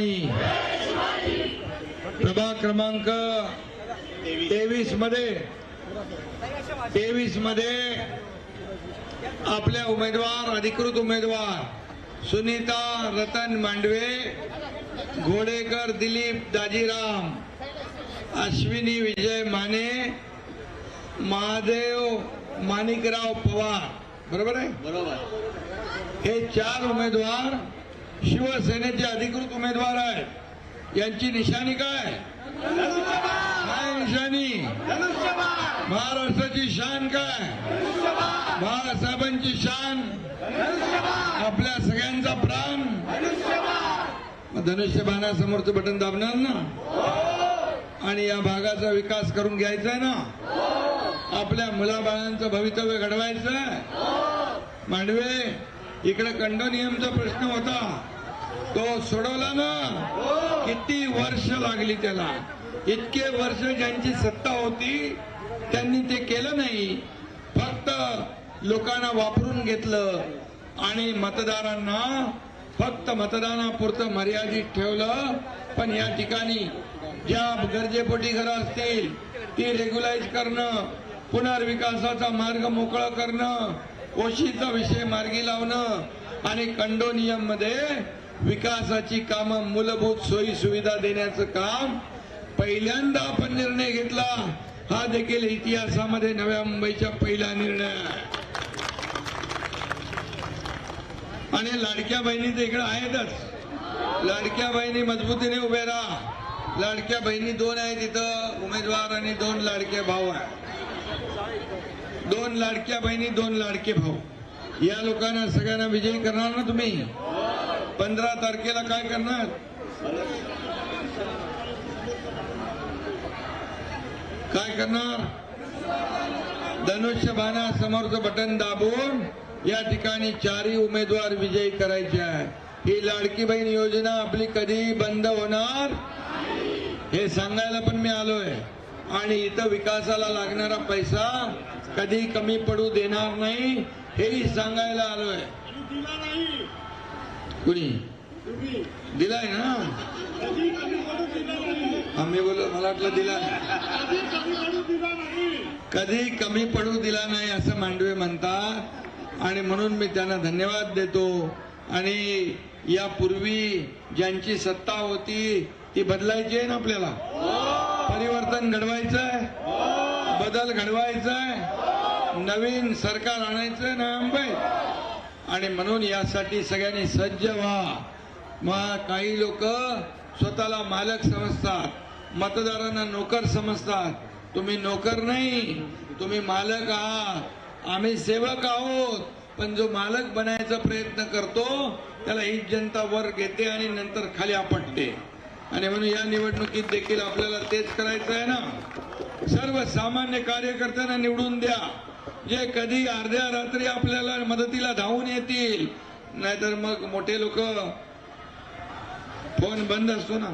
शिवानी प्रभाग क्रमांक 23 मध्ये आपल्या उमेदवार अधिकृत उमेदवार सुनीता रतन मांडवे, घोडेकर दिलीप दाजीराम, अश्विनी विजय माने, महादेव माणिकराव पवार, बरोबर आहे? बरोबर। हे 4 उमेदवार शिवसेनेचे अधिकृत उमेदवार आहेत। यांची निशाणी काय? काय निशाणी? महाराष्ट्राची शान काय? बाळासाहेबांची शान, आपल्या सगळ्यांचा प्राण। धनुष्यबाणासमोरचं बटन दाबणार ना आणि या भागाचा विकास करून घ्यायचा आहे ना, आपल्या मुलाबाळांचं भवितव्य घडवायचं। मांडवे, इकडे कंडोनियमचा प्रश्न होता, तो सोडवला ना? किती वर्ष लागली त्याला? इतके वर्ष ज्यांची सत्ता होती त्यांनी ते केलं नाही, फक्त लोकांना वापरून घेतलं आणि मतदारांना फक्त मतदानापुरतं मर्यादित ठेवलं। पण या ठिकाणी ज्या गरजेपोटी घरं असतील ती रेग्युलाइज करणं, पुनर्विकासाचा मार्ग मोकळा करणं, ओशीचा विषय मार्गी लावणं आणि कंडोनियम मध्ये विकासाची कामं, मूलभूत सोयी सुविधा देण्याचं काम पहिल्यांदा आपण निर्णय घेतला। हा देखील इतिहासामध्ये नव्या मुंबईचा पहिला निर्णय आहे। आणि लाडक्या बहिणी तर इकडे आहेतच। लाडक्या बहिणी मजबूतीने उभे राहा। लाडक्या बहिणी 2 आहेत इथं उमेदवार आणि 2 लाडके भाऊ आहे। 2 लाडक्या बहिणी, 2 लाडके भाऊ। या लोकांना सगळ्यांना विजयी करणार ना तुम्ही? 15 तारखेला काय करणार? काय करणार? धनुष्यबाणा समोरचं बटन दाबून या ठिकाणी 4ही उमेदवार विजयी करायचे आहे। ही लाडकी बहीण योजना आपली कधी बंद होणार हे सांगायला पण मी आलोय आणि इथं विकासाला लागणारा पैसा कधी कमी पडू देणार नाही हेही सांगायला आलोय। कुणी दिलाय ना? आम्ही बोललो, मला वाटलं दिला कधी कमी पडू दिला नाही असं मांडवे म्हणतात आणि म्हणून मी त्यांना धन्यवाद देतो। आणि यापूर्वी ज्यांची सत्ता होती ती बदलायची आहे ना, आपल्याला परिवर्तन घडवायचंय, बदल घडवायचाय, नवीन सरकार आणायचंय ना मुंबईत। आणि म्हणून यासाठी सगळ्यांनी सज्ज व्हा। मग काही लोक स्वतःला मालक समजतात, मतदारांना नोकर समजतात। तुम्ही नोकर नाही, तुम्ही मालक आहात। आम्ही सेवक आहोत, पण जो मालक बनायचा प्रयत्न करतो त्याला ही जनता वर घेते आणि नंतर खाली आपटते। आणि म्हणून या निवडणुकीत देखील आपल्याला तेच करायचं आहे ना। सर्वसामान्य कार्यकर्त्यांना निवडून द्या, जे कधी अर्ध्या रात्री आपल्याला मदतीला धावून येतील। नाहीतर मग मोठे लोक, फोन बंद असतो ना,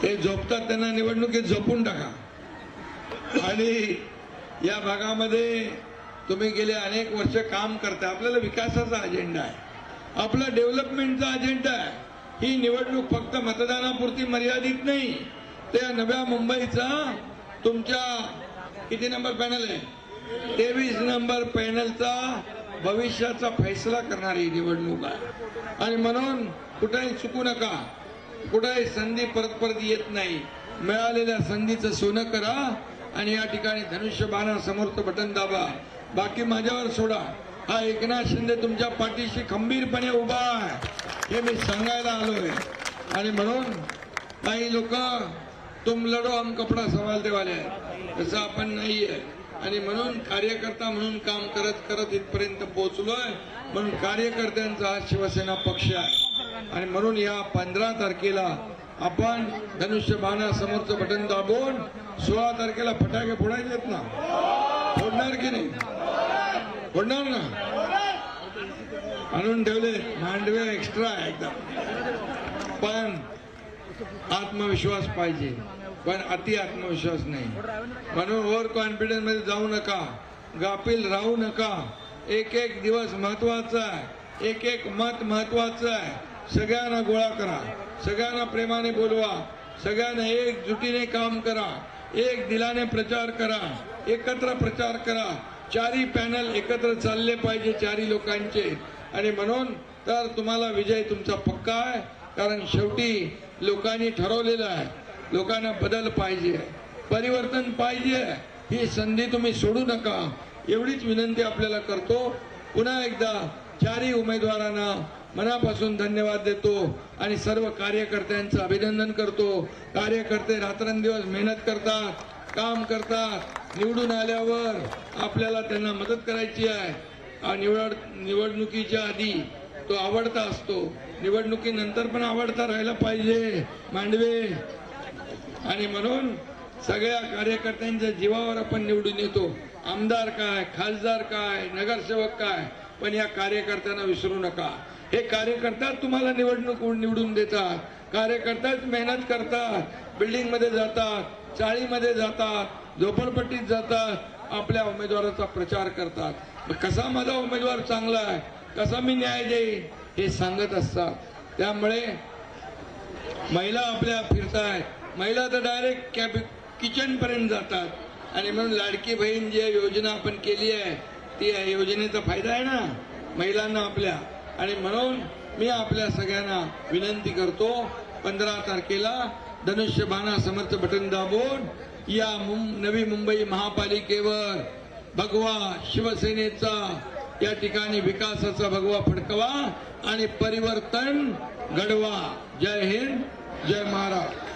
ते झोपतात, त्यांना निवडणुकीत झोपून टाका। आणि या भागामध्ये तुम्ही गेले अनेक वर्ष काम करता, आपल्याला विकासाचा अजेंडा आहे, आपला डेव्हलपमेंटचा अजेंडा आहे। ही निवडणूक फक्त मतदानापुरती मर्यादित नाही, त्या नव्या मुंबईचा तुमच्या किती नंबर पॅनल आहे? 23 नंबर पॅनलचा भविष्याचा फैसला करणारी निवडणूक आहे। आणि म्हणून कुठेही चुकू नका, कुठेही संधी परत परत येत नाही। मिळालेल्या संधीचं सोनं करा आणि या ठिकाणी धनुष्यबाणा समोरचं बटन दाबा। बाकी माझ्यावर सोडा। हा एकनाथ शिंदे तुमच्या पाठीशी खंबीरपणे उभा आहे हे मी सांगायला आलोय। आणि म्हणून काही लोक तुम लढो हम कपडा संभालते वाले आहे, तसं आपण नाहीये। आणि म्हणून कार्यकर्ता म्हणून काम करत करत इथपर्यंत पोहोचलोय। म्हणून कार्यकर्त्यांचा हा शिवसेना पक्ष आहे। आणि म्हणून या 15 तारखेला आपण धनुष्यबाणा समोरचं बटन दाबून 16 तारखेला फटाके फोडायचेत ना? फोडणार की नाही? फोडणार ना? आणून ठेवले मांडवे एक्स्ट्रा एकदम। पण आत्मविश्वास पाहिजे, पण अति आत्मविश्वास नाही। म्हणून ओव्हर कॉन्फिडन्स मध्ये जाऊ नका, गाफील राहू नका। एक एक दिवस महत्वाचा आहे, एक एक मत महत्वाचं आहे। सगळ्यांना गोळा करा, सगळ्यांना प्रेमाने बोलवा, सगळ्यांना एकजुटीने काम करा, एक दिलाने प्रचार करा, एकत्र प्रचार करा. चारी पॅनल एकत्र चालले पाहिजे, चारी लोकांचे. आणि म्हणून तर तुम्हाला विजय तुमचा पक्का आहे. कारण शेवटी लोकांनी ठरवलेलं आहे, लोकांना बदल पाहिजे, परिवर्तन पाहिजे. ही संधी तुम्ही सोडू नका, एवढीच विनंती आपल्याला करतो. पुन्हा एकदा चारही उमेदवारांना मनापासून धन्यवाद देतो आणि सर्व कार्यकर्त्यांचं अभिनंदन करतो. कार्यकर्ते रात्रंदिवस मेहनत करतात, काम करतात. निवडून आल्यावर आपल्याला त्यांना मदत करायची आहे. निवडणुकीच्या आधी तो आवडता असतो, निवडणुकीनंतर पण आवडता राहायला पाहिजे मांडवे. आणि म्हणून सगळ्या कार्यकर्त्यांच्या जीवावर आपण निवडून येतो. आमदार काय, खासदार काय, नगरसेवक काय, पण या कार्यकर्त्यांना विसरू नका. हे कार्यकर्ताच तुम्हाला निवडून देतात. कार्यकर्ताच मेहनत करतात, बिल्डिंग मध्ये जातात, चाळीमध्ये जातात, झोपडपट्टीत जातात, आपल्या उमेदवाराचा प्रचार करतात. कसा माझा उमेदवार चांगला आहे, कसा मी न्याय देईन, हे सांगत असतात. त्यामुळे महिला आपल्या फिरतायत, महिला तर डायरेक्ट किचन पर्यंत जातात. आणि म्हणून लाडकी बहीण जी योजना आपण केली आहे, ती योजनेचा फायदा आहे ना महिलांना आपल्या. आणि म्हणून मी आपल्या सगळ्यांना विनंती करतो, 15 तारखेला धनुष्यबाणा समर्थ बटन दाबून या नवी मुंबई महापालिकेवर भगवा शिवसेनेचा या ठिकाणी विकासाचा भगवा फडकवा आणि परिवर्तन घडवा. जय हिंद, जय महाराष्ट्र.